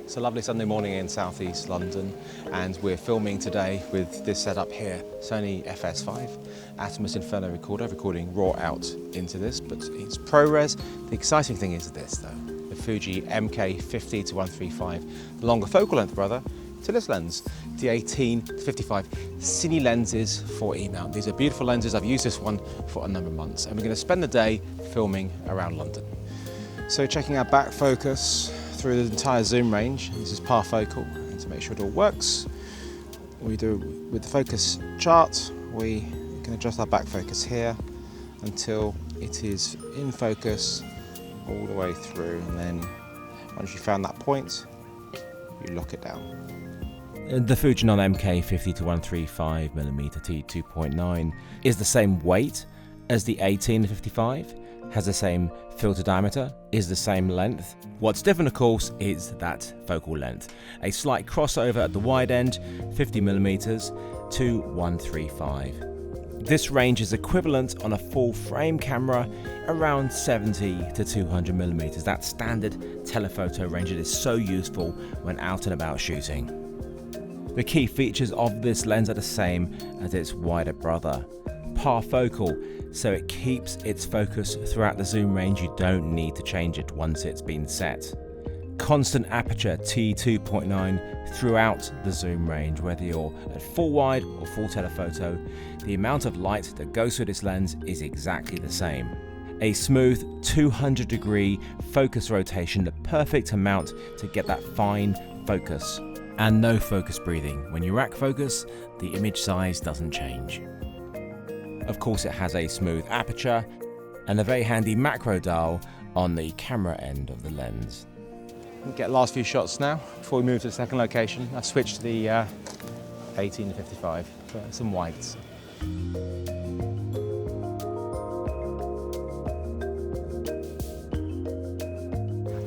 It's a lovely Sunday morning in southeast London, and we're filming today with this setup here, Sony FS5 Atomos Inferno recorder, recording raw out into this, but it's ProRes. The exciting thing is this though, the Fuji MK50-135, the longer focal length brother to this lens, the 18-55 cine lenses for E-mount. These are beautiful lenses. I've used this one for a number of months, and we're going to spend the day filming around London. So checking our back focus through the entire zoom range. This is par focal, and to make sure it all works, we do with the focus chart, we can adjust our back focus here until it is in focus all the way through, and then once you found that point, you lock it down. The FUJIFILM MK50-135mm t2.9 is the same weight as the 18-55, has the same filter diameter, is the same length. What's different, of course, is that focal length. A slight crossover at the wide end, 50mm to 135. This range is equivalent on a full frame camera around 70 to 200mm. That standard telephoto range that is so useful when out and about shooting. The key features of this lens are the same as its wider brother. Par focal, so it keeps its focus throughout the zoom range. You don't need to change it once it's been set. Constant aperture t2.9 throughout the zoom range, whether you're at full wide or full telephoto, the amount of light that goes through this lens is exactly the same. A smooth 200-degree focus rotation, the perfect amount to get that fine focus. And no focus breathing. When you rack focus, the image size doesn't change. Of course, it has a smooth aperture and a very handy macro dial on the camera end of the lens. We'll get last few shots now before we move to the second location. I've switched to the 18-55 for some whites.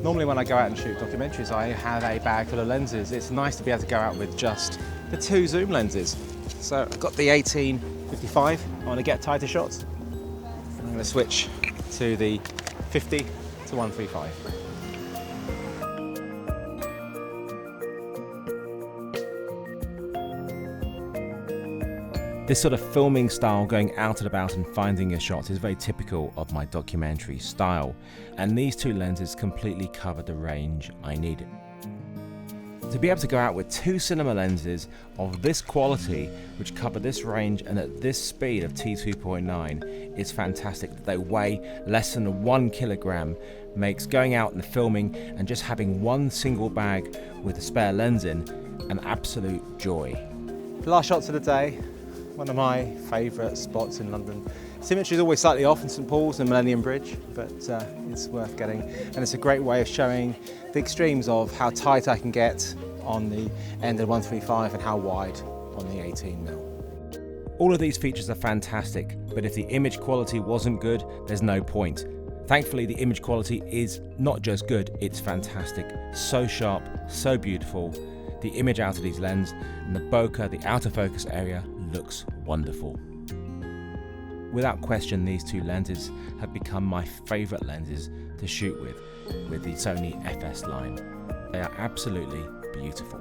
Normally when I go out and shoot documentaries, I have a bag full of lenses. It's nice to be able to go out with just the two zoom lenses. So I've got the 18-55, I want to get tighter shots. I'm going to switch to the 50-135. This sort of filming style, going out and about and finding your shots, is very typical of my documentary style, and these two lenses completely cover the range I needed. To be able to go out with two cinema lenses of this quality, which cover this range and at this speed of t2.9, is fantastic. They weigh less than 1 kilogram, makes going out and filming and just having one single bag with a spare lens in an absolute joy. Last shots of the day. One of my favourite spots in London. Symmetry is always slightly off in St Paul's and Millennium Bridge, but it's worth getting, and it's a great way of showing the extremes of how tight I can get on the end of 135 and how wide on the 18mm. All of these features are fantastic, but if the image quality wasn't good, there's no point. Thankfully, the image quality is not just good, it's fantastic. So sharp, so beautiful. The image out of these lenses and the bokeh, the outer focus area, looks wonderful. Without question, these two lenses have become my favourite lenses to shoot with the Sony FS line. They are absolutely beautiful.